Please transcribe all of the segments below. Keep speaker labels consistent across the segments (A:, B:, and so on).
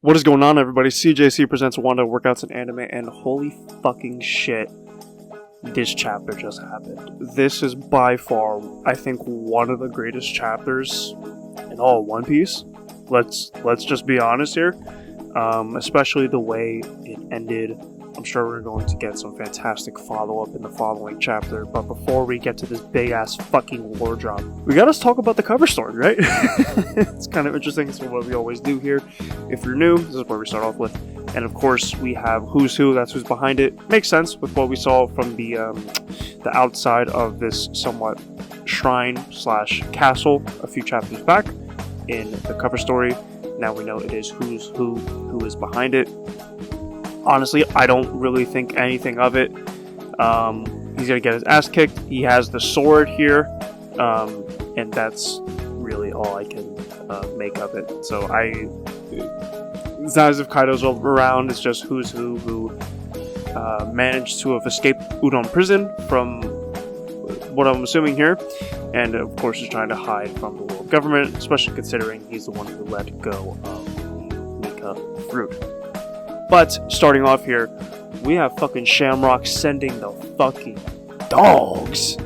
A: What is going on, everybody? CJC presents WandA Workouts in Anime, and holy fucking shit, this chapter just happened. This is by far, I think, one of the greatest chapters in all of One Piece. Let's just be honest here. Especially the way it ended. I'm sure we're going to get some fantastic follow-up in the following chapter, but before we get to this big-ass fucking war drop, we gotta talk about the cover story, right? It's kind of interesting. It's what we always do here. If you're new, this is where we start off with. And of course, we have Who's Who, that's who's behind it. Makes sense with what we saw from the outside of this somewhat shrine/castle a few chapters back in the cover story. Now we know it is Who's who is behind it. Honestly, I don't really think anything of it. He's gonna get his ass kicked. He has the sword here, and that's really all I can make of it. So it's not as if Kaido's around. It's just Who's who managed to have escaped Udon prison from what I'm assuming here, and of course is trying to hide from the world government, especially considering he's the one who let go of Mika fruit. But, starting off here, we have fucking Shamrock sending the fucking dogs.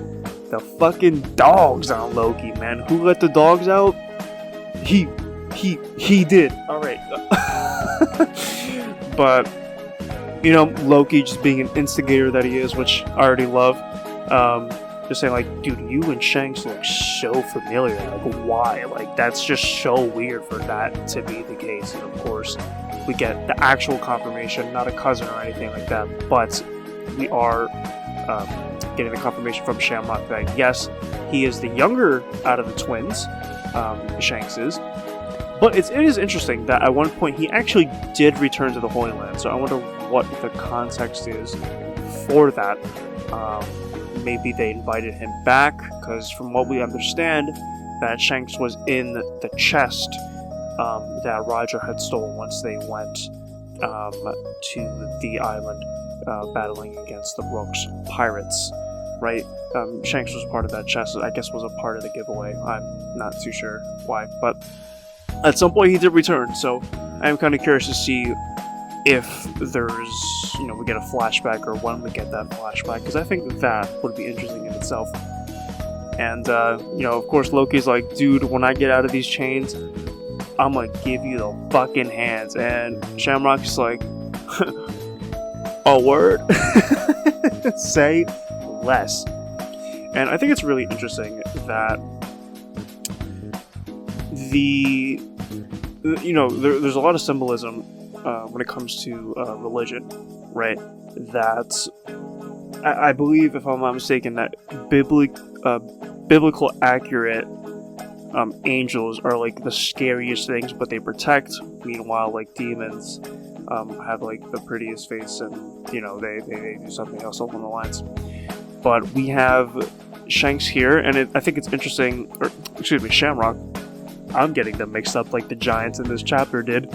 A: The fucking dogs on Loki, man. Who let the dogs out? He did. Alright. But, you know, Loki just being an instigator that he is, which I already love. Just saying, like, dude, you and Shanks look so familiar. Like, why? Like, that's just so weird for that to be the case. And, of course, we get the actual confirmation, not a cousin or anything like that, but we are getting the confirmation from Shamrock that, yes, he is the younger out of the twins, Shanks is. But it is interesting that at one point he actually did return to the Holy Land, so I wonder what the context is for that. Maybe they invited him back, because from what we understand, that Shanks was in the chest that Roger had stolen once they went to the island battling against the Rogue's pirates, right? Shanks was part of that chest, I guess was a part of the giveaway. I'm not too sure why, but at some point he did return, so I'm kind of curious to see if there's, we get a flashback or when we get that flashback, because I think that would be interesting in itself. And, of course Loki's like, dude, when I get out of these chains, I'm gonna give you the fucking hands. And Shamrock's like, a word? Say less. And I think it's really interesting that there's a lot of symbolism when it comes to religion, right? That I believe, if I'm not mistaken, that biblical accurate angels are like the scariest things, but they protect. Meanwhile, like demons have like the prettiest face, and they do something else along the lines. But we have Shanks here, and I think it's interesting. Or excuse me, Shamrock. I'm getting them mixed up like the giants in this chapter did.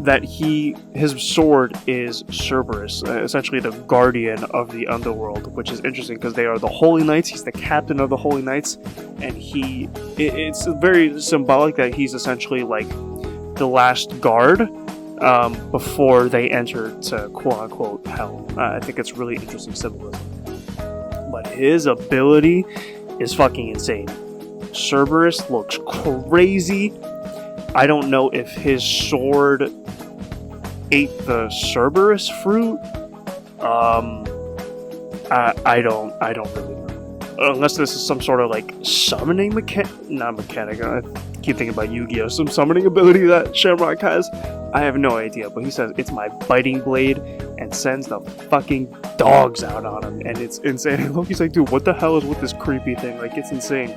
A: That his sword is Cerberus, essentially the guardian of the underworld, which is interesting because they are the Holy Knights. He's the captain of the Holy Knights, and it's very symbolic that he's essentially like the last guard before they enter to quote-unquote hell. I think it's really interesting symbolism. But his ability is fucking insane. Cerberus looks crazy. I don't know if his sword ate the Cerberus fruit. I don't really know. Unless this is some sort of like summoning not mechanic. I keep thinking about Yu-Gi-Oh! Some summoning ability that Shamrock has. I have no idea, but he says it's my biting blade and sends the fucking dogs out on him, and it's insane. And Loki's like, dude, what the hell is with this creepy thing? Like, it's insane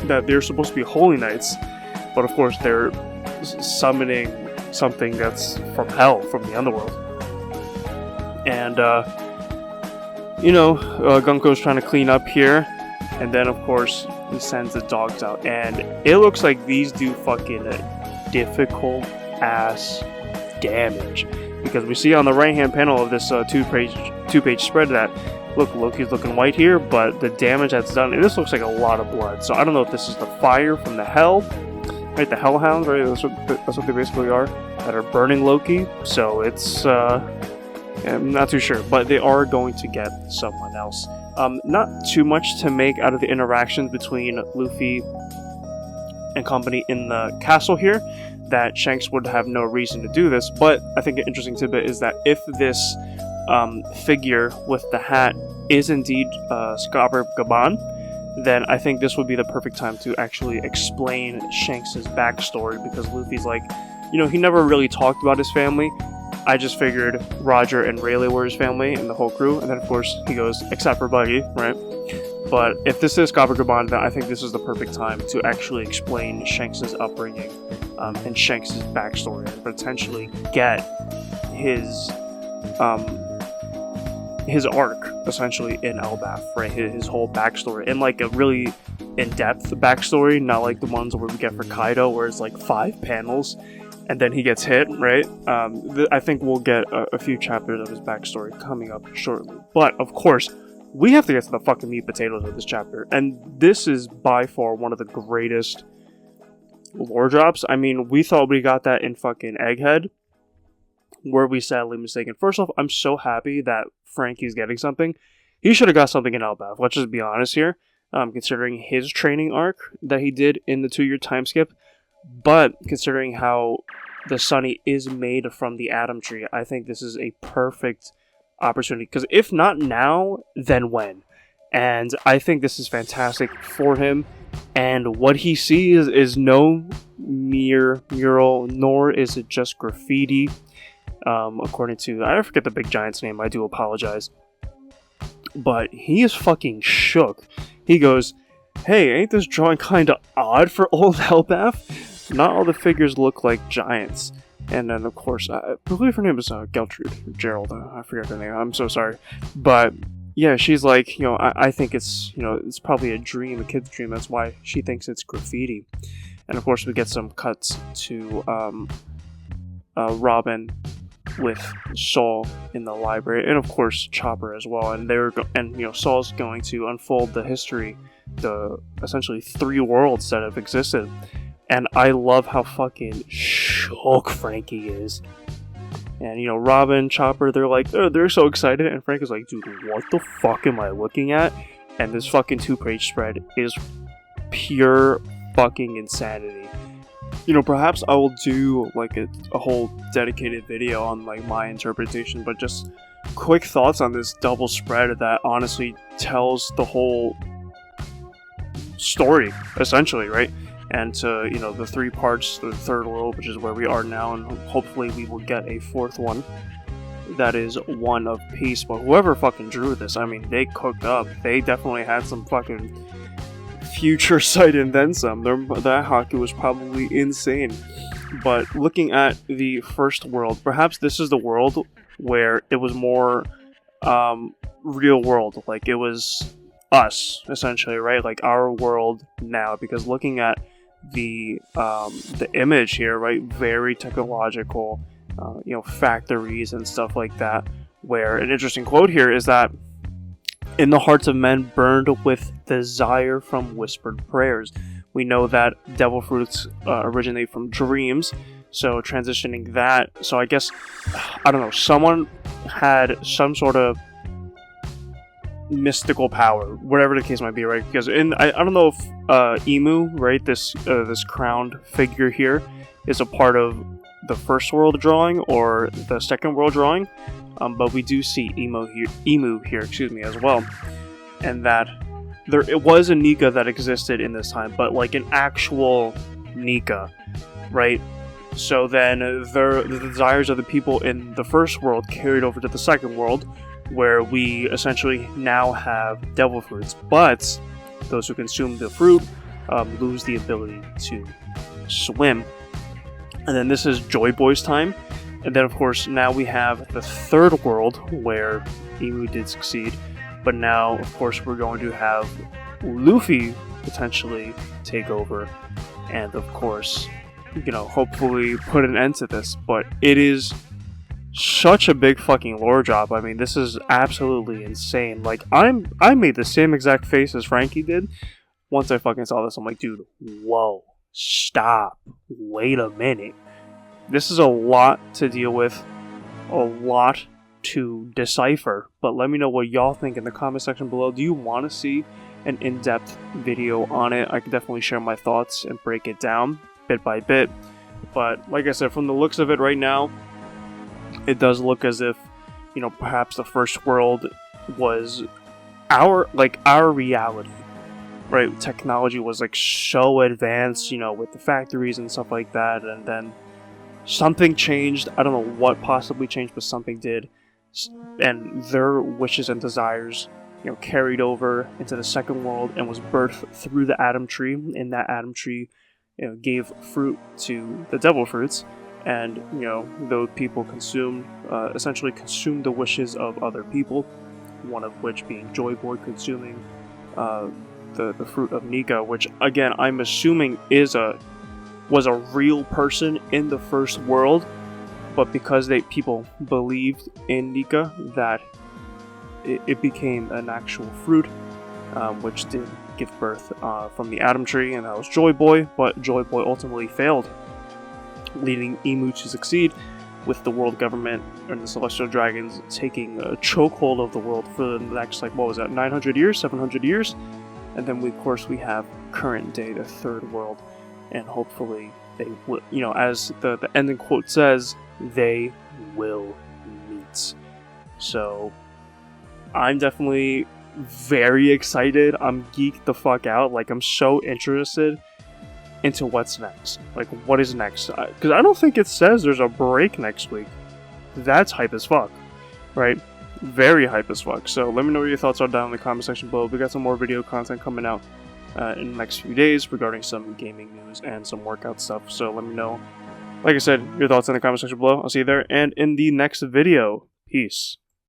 A: that they're supposed to be Holy Knights, but of course they're summoning something that's from hell, from the underworld. And Gunko's trying to clean up here, and then of course he sends the dogs out, and it looks like these do fucking difficult ass damage, because we see on the right hand panel of this two-page spread that look, Loki's looking white here, but the damage that's done, and this looks like a lot of blood, so I don't know if this is the fire from the hell right? The Hellhounds, right? That's what they basically are, that are burning Loki. So it's, I'm not too sure, but they are going to get someone else. Not too much to make out of the interactions between Luffy and company in the castle here, that Shanks would have no reason to do this, but I think an interesting tidbit is that if this figure with the hat is indeed Scobber Gaban, then I think this would be the perfect time to actually explain Shanks' backstory, because Luffy's like, he never really talked about his family. I just figured Roger and Rayleigh were his family and the whole crew, and then of course he goes, except for Buggy, right? But if this is Scobber Gaban, then I think this is the perfect time to actually explain Shanks' upbringing and Shanks' backstory, and potentially get his arc, essentially, in Elbaf, right? His whole backstory, and like a really in-depth backstory, not like the ones where we get for Kaido, where it's like 5 panels, and then he gets hit, right? I think we'll get a few chapters of his backstory coming up shortly. But, of course, we have to get to the fucking meat potatoes of this chapter, and this is by far one of the greatest lore drops. I mean, we thought we got that in fucking Egghead. Were we sadly mistaken? First off, I'm so happy that Frankie's getting something. He should have got something in Elbaf, let's just be honest here, considering his training arc that he did in the 2-year time skip. But considering how the Sunny is made from the Atom Tree, I think this is a perfect opportunity, because if not now, then when? And I think this is fantastic for him, and what he sees is no mere mural, nor is it just graffiti. According to, I forget the big giant's name, I do apologize, but he is fucking shook. He goes, hey, ain't this drawing kinda odd for old Elbaf? Not all the figures look like giants. And then, of course, I believe her name is Gertrude, Gerald, I forget her name, I'm so sorry. But, yeah, she's like, I think it's, it's probably a dream, a kid's dream, that's why she thinks it's graffiti. And, of course, we get some cuts to Robin with Saul in the library, and, of course, Chopper as well. And Saul's going to unfold the history, the essentially 3 worlds that have existed. And I love how fucking shook Frankie is. And, Robin, Chopper, they're like, they're so excited. And Frank is like, dude, what the fuck am I looking at? And this fucking 2-page spread is pure fucking insanity. Perhaps I will do, like, a whole dedicated video on, like, my interpretation. But just quick thoughts on this double spread that honestly tells the whole story, essentially, right? And to, the 3 parts, the 3rd world, which is where we are now, and hopefully we will get a 4th one that is one of peace. But whoever fucking drew this, I mean, they cooked up. They definitely had some fucking future sight and then some. That hockey was probably insane. But looking at the 1st world, perhaps this is the world where it was more real world. Like, it was us, essentially, right? Like, our world now. Because looking at the image here, right, very technological, factories and stuff like that, where an interesting quote here is that in the hearts of men burned with desire from whispered prayers. We know that devil fruits originate from dreams, so transitioning that, so I guess, I don't know, someone had some sort of mystical power, whatever the case might be, right? Because I don't know if Emu, right, this crowned figure here is a part of the 1st world drawing or the 2nd world drawing, but we do see Emu here, as well, and that it was a Nika that existed in this time, but like an actual Nika, right? So then the desires of the people in the 1st world carried over to the 2nd world, where we essentially now have devil fruits, but those who consume the fruit lose the ability to swim. And then this is Joy Boy's time, and then of course now we have the 3rd world where Emu did succeed, but now of course we're going to have Luffy potentially take over, and of course, hopefully put an end to this. But it is such a big fucking lore drop. I mean, this is absolutely insane. Like, I made the same exact face as Frankie did once I fucking saw this. I'm like, dude, whoa. stop, wait a minute. This is a lot to deal with, a lot to decipher, but let me know what y'all think in the comment section below. Do you want to see an in-depth video on it? I can definitely share my thoughts and break it down bit by bit, but like I said, from the looks of it right now, it does look as if, you know, perhaps the first world was our reality, right? Technology was like so advanced, you know, with the factories and stuff like that, and then something changed. I don't know what possibly changed, but something did, and their wishes and desires, you know, carried over into the second world and was birthed through the Adam tree, and that Adam tree, you know, gave fruit to the devil fruits, and, you know, those people essentially consumed the wishes of other people, one of which being Joy Boy consuming the fruit of Nika, which again I'm assuming was a real person in the first world, but because people believed in Nika, that it became an actual fruit, which did give birth from the Adam tree, and that was Joy Boy, but Joy Boy ultimately failed, leading Emu to succeed, with the world government and the Celestial Dragons taking a chokehold of the world for the next, like, what was that, 900 years, 700 years? And then, of course, we have current day, the third world, and hopefully they will, you know, as the ending quote says, they will meet. So, I'm definitely very excited. I'm geeked the fuck out. Like, I'm so interested into what's next. Like, what is next? Because I don't think it says there's a break next week. That's hype as fuck, right? Very hype as fuck. So let me know what your thoughts are down in the comment section below. We got some more video content coming out in the next few days regarding some gaming news and some workout stuff. So let me know, like I said, your thoughts in the comment section below. I'll see you there, and in the next video. Peace.